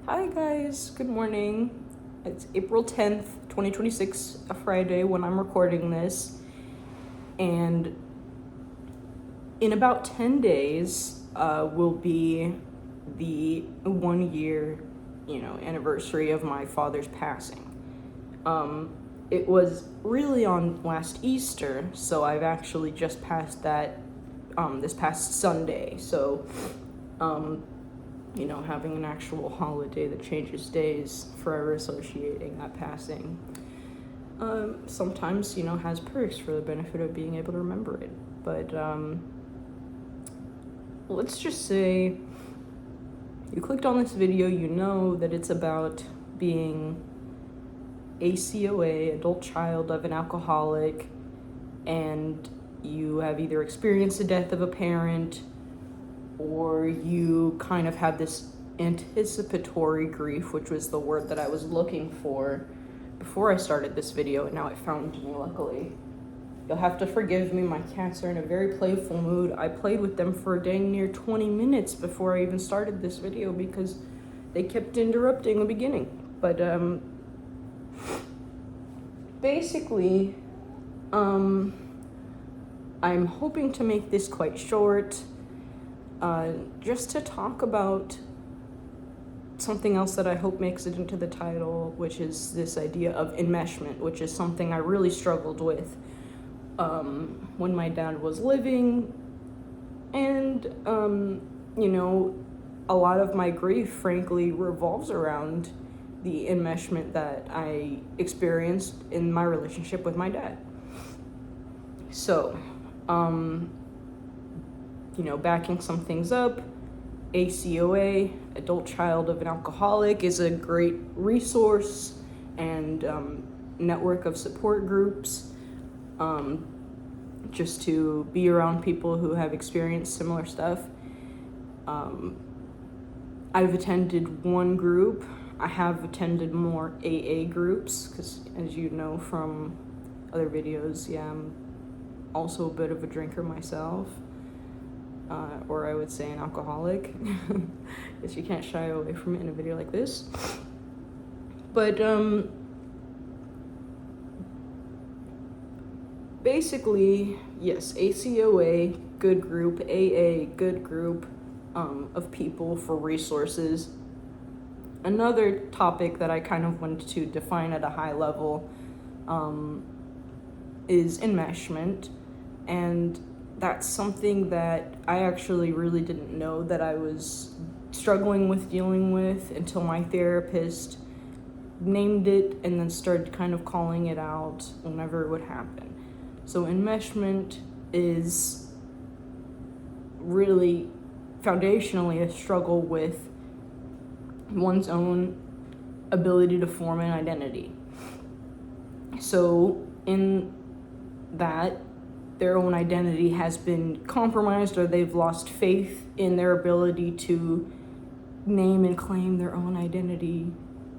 Hi guys, good morning. It's April 10th, 2026, a Friday when I'm recording this. And in about 10 days will be the 1 year, anniversary of my father's passing. It was really on last Easter, so I've actually just passed that this past Sunday. So, having an actual holiday that changes days, forever associating that passing, sometimes, has perks for the benefit of being able to remember it. But let's just say you clicked on this video, you know that it's about being ACOA, adult child of an alcoholic, and you have either experienced the death of a parent or you kind of had this anticipatory grief, which was the word that I was looking for before I started this video, and now it found me, luckily. You'll have to forgive me, my cats are in a very playful mood. I played with them for dang near 20 minutes before I even started this video because they kept interrupting the beginning. But basically, I'm hoping to make this quite short, just to talk about something else that I hope makes it into the title, which is this idea of enmeshment, which is something I really struggled with when my dad was living. And, a lot of my grief, frankly, revolves around the enmeshment that I experienced in my relationship with my dad. So, backing some things up, ACOA, adult child of an alcoholic, is a great resource and network of support groups, just to be around people who have experienced similar stuff. I've attended one group. I have attended more AA groups because, as you know from other videos, I'm also a bit of a drinker myself. Or I would say an alcoholic. Guess you can't shy away from it in a video like this. But basically, yes, ACOA, good group, AA, good group of people for resources. Another topic that I kind of wanted to define at a high level is enmeshment, and that's something that I actually really didn't know that I was struggling with dealing with until my therapist named it and then started kind of calling it out whenever it would happen. So enmeshment is really foundationally a struggle with one's own ability to form an identity. So in that, their own identity has been compromised, or they've lost faith in their ability to name and claim their own identity,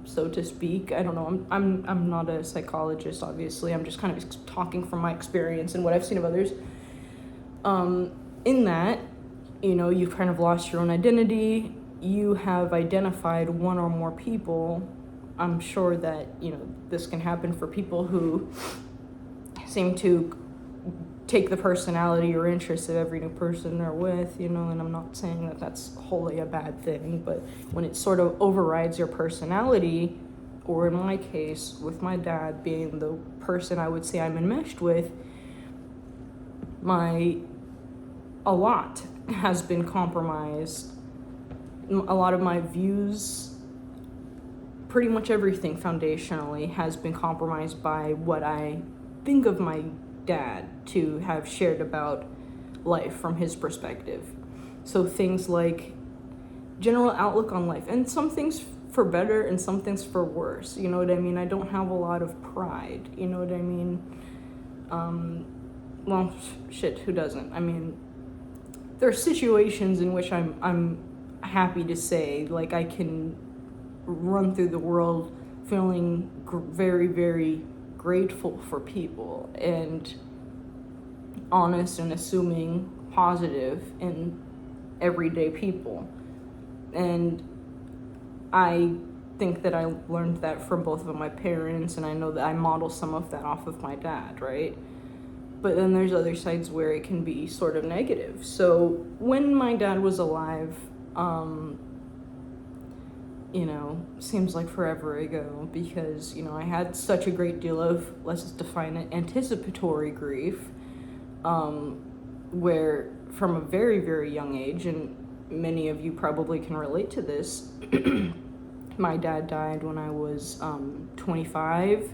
so to speak. I don't know, I'm not a psychologist, obviously. I'm just kind of talking from my experience and what I've seen of others. In that, you've kind of lost your own identity. You have identified one or more people. I'm sure that, this can happen for people who seem to take the personality or interest of every new person they're with, and I'm not saying that that's wholly a bad thing, but when it sort of overrides your personality, or in my case, with my dad being the person I would say I'm enmeshed with, a lot has been compromised. A lot of my views, pretty much everything foundationally, has been compromised by what I think of my dad to have shared about life from his perspective. So things like general outlook on life, and some things for better and some things for worse, you know what I mean? I don't have a lot of pride, you know what I mean? Well, shit, who doesn't? I mean, there are situations in which I'm happy to say, like, I can run through the world feeling very, very grateful for people and honest and assuming positive in everyday people. And I think that I learned that from both of my parents, and I know that I model some of that off of my dad, right? But then there's other sides where it can be sort of negative. So when my dad was alive, seems like forever ago, because, I had such a great deal of, let's just define it, anticipatory grief, where from a very, very young age, and many of you probably can relate to this, my dad died when I was 25.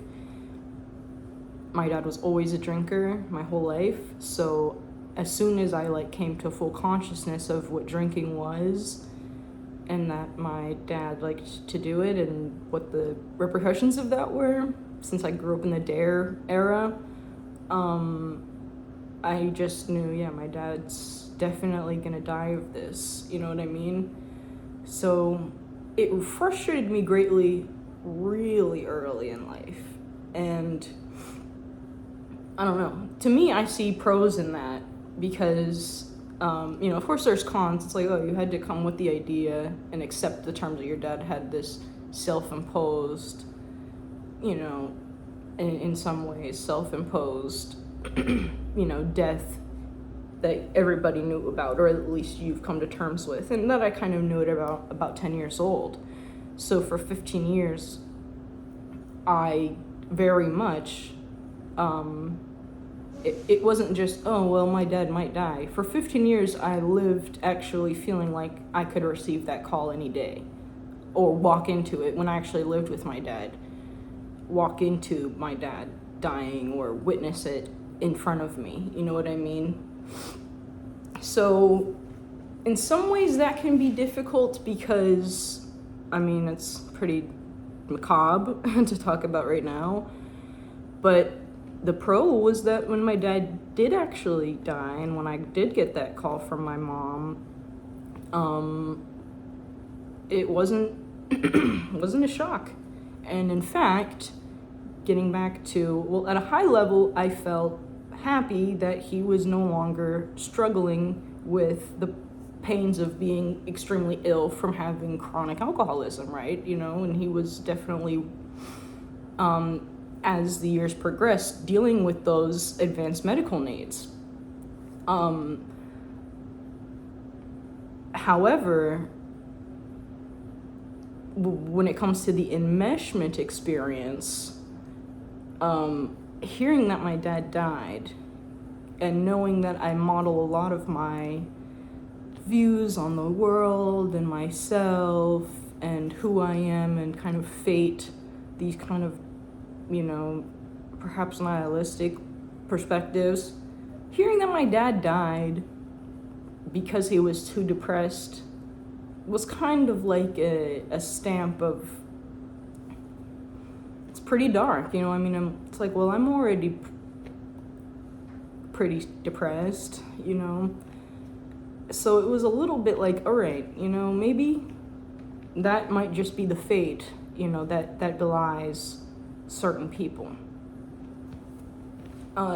My dad was always a drinker my whole life, so as soon as I came to full consciousness of what drinking was, and that my dad liked to do it, and what the repercussions of that were, since I grew up in the DARE era, I just knew, my dad's definitely gonna die of this, you know what I mean? So it frustrated me greatly really early in life, and I don't know. To me, I see pros in that because, of course there's cons. It's like, oh, you had to come with the idea and accept the terms that your dad had this self-imposed, in some ways self-imposed, death that everybody knew about, or at least you've come to terms with, and that I kind of knew it about 10 years old. So for 15 years, I very much, it wasn't just, oh, well, my dad might die. For 15 years, I lived actually feeling like I could receive that call any day, or walk into it when I actually lived with my dad, walk into my dad dying or witness it in front of me, you know what I mean? So in some ways that can be difficult because, it's pretty macabre to talk about right now, but the pro was that when my dad did actually die, and when I did get that call from my mom, it wasn't a shock. And in fact, getting back to, at a high level, I felt happy that he was no longer struggling with the pains of being extremely ill from having chronic alcoholism, right? And he was definitely, as the years progressed, dealing with those advanced medical needs. However, when it comes to the enmeshment experience, hearing that my dad died and knowing that I model a lot of my views on the world and myself and who I am and kind of fate, these kind of, perhaps nihilistic perspectives, hearing that my dad died because he was too depressed was kind of like a stamp of, it's pretty dark, it's like, well, I'm already pretty depressed, so it was a little bit like, all right, maybe that might just be the fate, that belies certain people,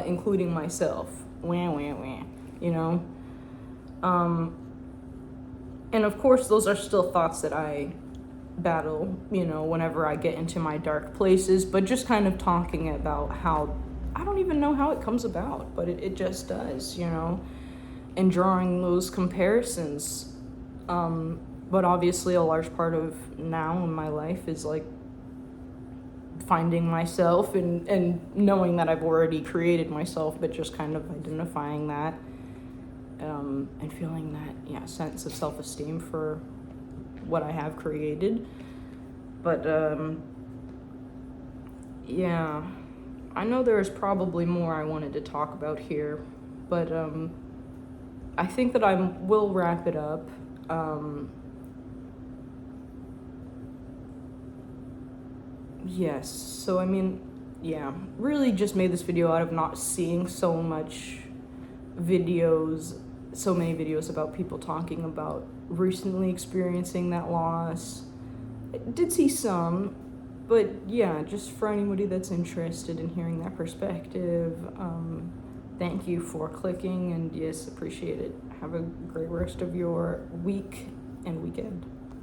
including myself, and of course those are still thoughts that I battle, whenever I get into my dark places, but just kind of talking about how, I don't even know how it comes about, but it just does, and drawing those comparisons, but obviously a large part of now in my life is finding myself and knowing that I've already created myself, but just kind of identifying that, and feeling that, sense of self-esteem for what I have created. But, I know there's probably more I wanted to talk about here, but, I think that I will wrap it up. Yes, so really just made this video out of not seeing so many videos about people talking about recently experiencing that loss. I did see some, but just for anybody that's interested in hearing that perspective, thank you for clicking, and yes, appreciate it. Have a great rest of your week and weekend.